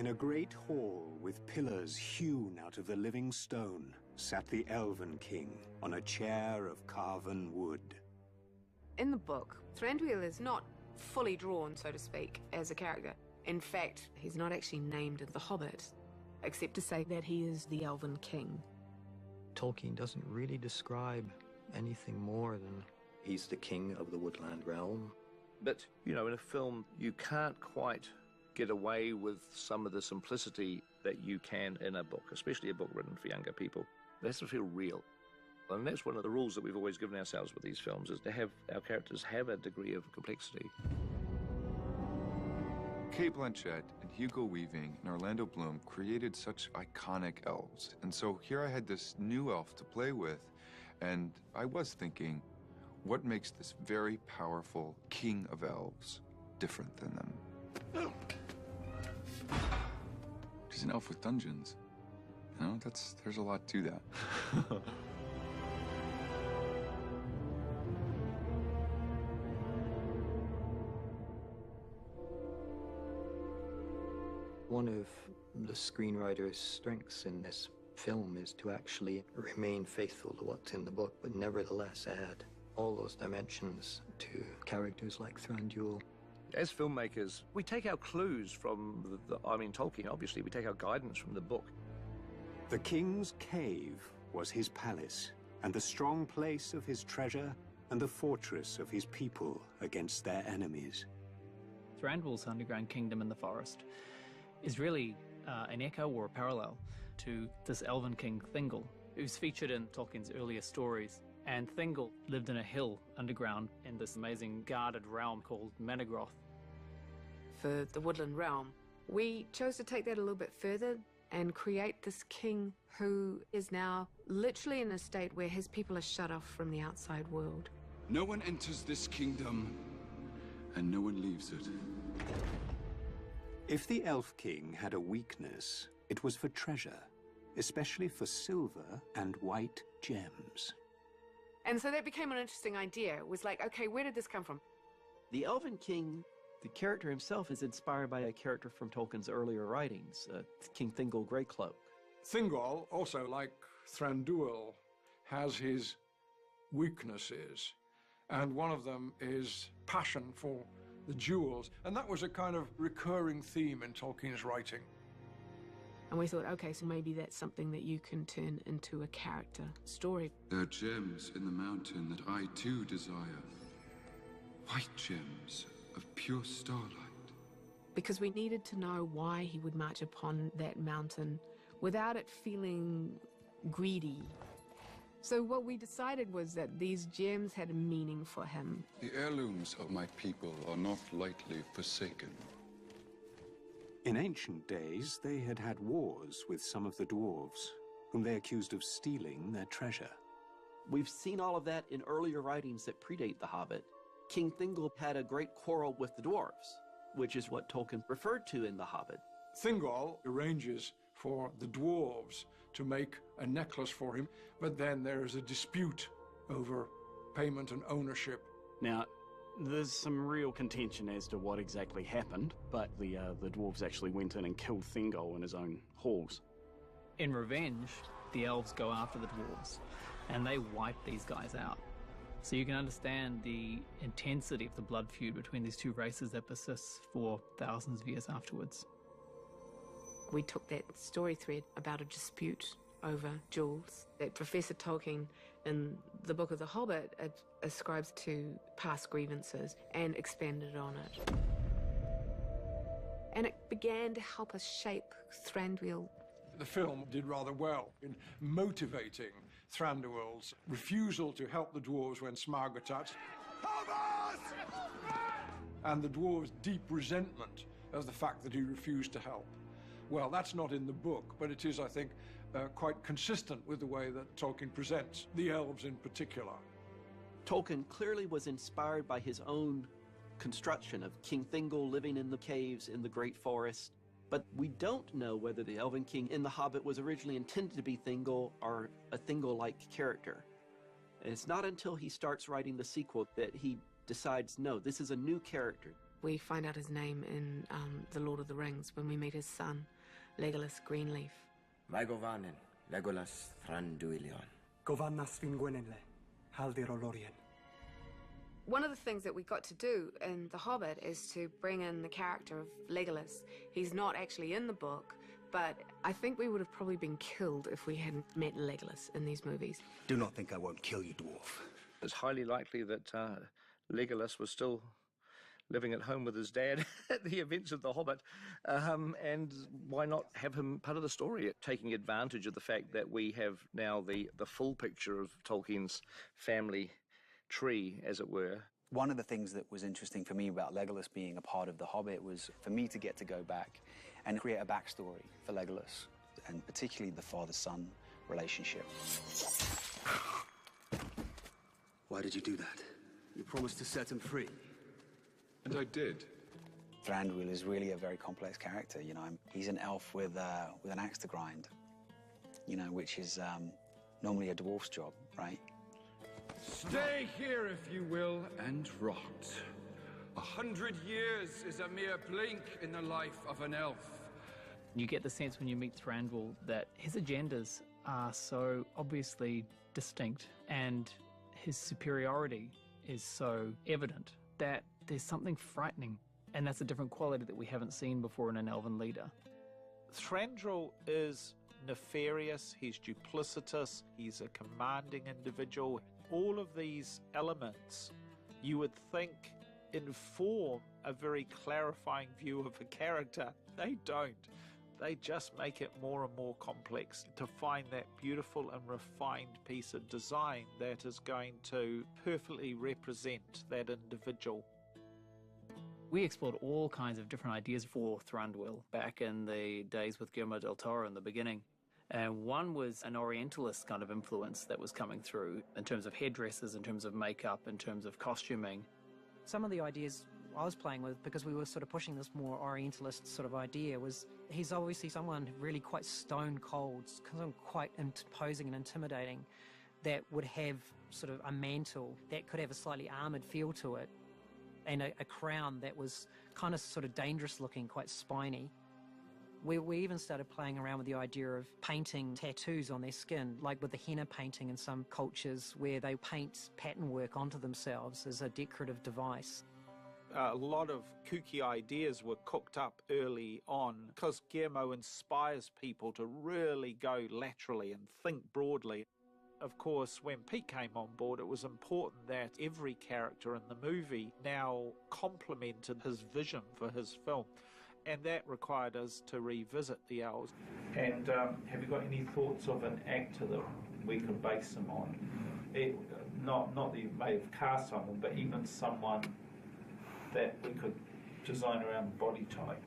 In a great hall with pillars hewn out of the living stone sat the Elven King on a chair of carven wood. In the book, Thranduil is not fully drawn, so to speak, as a character. In fact, he's not actually named in The Hobbit, except to say that he is the Elven King. Tolkien doesn't really describe anything more than he's the king of the woodland realm. But, you know, in a film, you can't quite get away with some of the simplicity that you can in a book, especially a book written for younger people. It has to feel real. And that's one of the rules that we've always given ourselves with these films, is to have our characters have a degree of complexity. Cate Blanchett and Hugo Weaving and Orlando Bloom created such iconic elves. And so here I had this new elf to play with, and I was thinking, what makes this very powerful king of elves different than them? He's an elf with dungeons. You know, there's a lot to that. One of the screenwriter's strengths in this film is to actually remain faithful to what's in the book, but nevertheless add all those dimensions to characters like Thranduil. As filmmakers, we take our clues from Tolkien, obviously. We take our guidance from the book. The king's cave was his palace, and the strong place of his treasure, and the fortress of his people against their enemies. Thranduil's underground kingdom in the forest is really an echo or a parallel to this elven king Thingol, who's featured in Tolkien's earlier stories. And Thingol lived in a hill underground in this amazing guarded realm called Menegroth. For the woodland realm, we chose to take that a little bit further and create this king who is now literally in a state where his people are shut off from the outside world. No one enters this kingdom, and no one leaves it. If the Elf King had a weakness, it was for treasure, especially for silver and white gems. And so that became an interesting idea. It was like, okay, where did this come from? The Elven King, the character himself, is inspired by a character from Tolkien's earlier writings, King Thingol Greycloak. Thingol, also like Thranduil, has his weaknesses, and one of them is passion for the jewels, and that was a kind of recurring theme in Tolkien's writing. And we thought, okay, so maybe that's something that you can turn into a character story. There are gems in the mountain that I too desire. White gems of pure starlight. Because we needed to know why he would march upon that mountain without it feeling greedy. So what we decided was that these gems had a meaning for him. The heirlooms of my people are not lightly forsaken. In ancient days, they had had wars with some of the dwarves, whom they accused of stealing their treasure. We've seen all of that in earlier writings that predate The Hobbit. King Thingol had a great quarrel with the dwarves, which is what Tolkien referred to in The Hobbit. Thingol arranges for the dwarves to make a necklace for him, but then there is a dispute over payment and ownership. Now, there's some real contention as to what exactly happened, but the dwarves actually went in and killed Thingol in his own halls. In revenge, the elves go after the dwarves, and they wipe these guys out. So you can understand the intensity of the blood feud between these two races that persists for thousands of years afterwards. We took that story thread about a dispute over jewels that Professor Tolkien in the Book of the Hobbit ascribes to past grievances and expanded on it. And it began to help us shape Thranduil. The film did rather well in motivating Thranduil's refusal to help the dwarves when Smaug attacked, and the dwarves' deep resentment of the fact that he refused to help. Well, that's not in the book, but it is, I think, quite consistent with the way that Tolkien presents the elves in particular. Tolkien clearly was inspired by his own construction of King Thingol living in the caves in the Great Forest, but we don't know whether the Elven King in The Hobbit was originally intended to be Thingol or a Thingol-like character. And it's not until he starts writing the sequel that he decides, no, this is a new character. We find out his name in The Lord of the Rings when we meet his son, Legolas Greenleaf. Mae govanen, Legolas Thranduilion. Govannas fin gwenenle, haldir olorien. One of the things that we got to do in The Hobbit is to bring in the character of Legolas. He's not actually in the book, but I think we would have probably been killed if we hadn't met Legolas in these movies. Do not think I won't kill you, dwarf. It's highly likely that Legolas was still living at home with his dad at the events of The Hobbit, and why not have him part of the story, taking advantage of the fact that we have now the full picture of Tolkien's family tree, as it were. One of the things that was interesting for me about Legolas being a part of The Hobbit was for me to get to go back and create a backstory for Legolas, and particularly the father-son relationship. Why did you do that? You promised to set him free. And I did. Thranduil is really a very complex character, you know. He's an elf with an axe to grind, you know, which is normally a dwarf's job, right? Stay here, if you will, and rot. 100 years is a mere blink in the life of an elf. You get the sense when you meet Thranduil that his agendas are so obviously distinct and his superiority is so evident that there's something frightening, and that's a different quality that we haven't seen before in an elven leader. Thranduil is nefarious, he's duplicitous, he's a commanding individual. All of these elements you would think inform a very clarifying view of a character. They don't. They just make it more and more complex to find that beautiful and refined piece of design that is going to perfectly represent that individual. We explored all kinds of different ideas for Thranduil back in the days with Guillermo del Toro in the beginning. And one was an Orientalist kind of influence that was coming through in terms of headdresses, in terms of makeup, in terms of costuming. Some of the ideas I was playing with, because we were sort of pushing this more Orientalist sort of idea, was he's obviously someone really quite stone cold, quite imposing and intimidating, that would have sort of a mantle that could have a slightly armoured feel to it, and a crown that was kind of sort of dangerous looking, quite spiny. We even started playing around with the idea of painting tattoos on their skin, like with the henna painting in some cultures where they paint pattern work onto themselves as a decorative device. A lot of kooky ideas were cooked up early on because Guillermo inspires people to really go laterally and think broadly. Of course, when Pete came on board, it was important that every character in the movie now complemented his vision for his film. And that required us to revisit the elves. And have you got any thoughts of an actor that we could base them on? Not that you may have cast someone, but even someone that we could design around body type.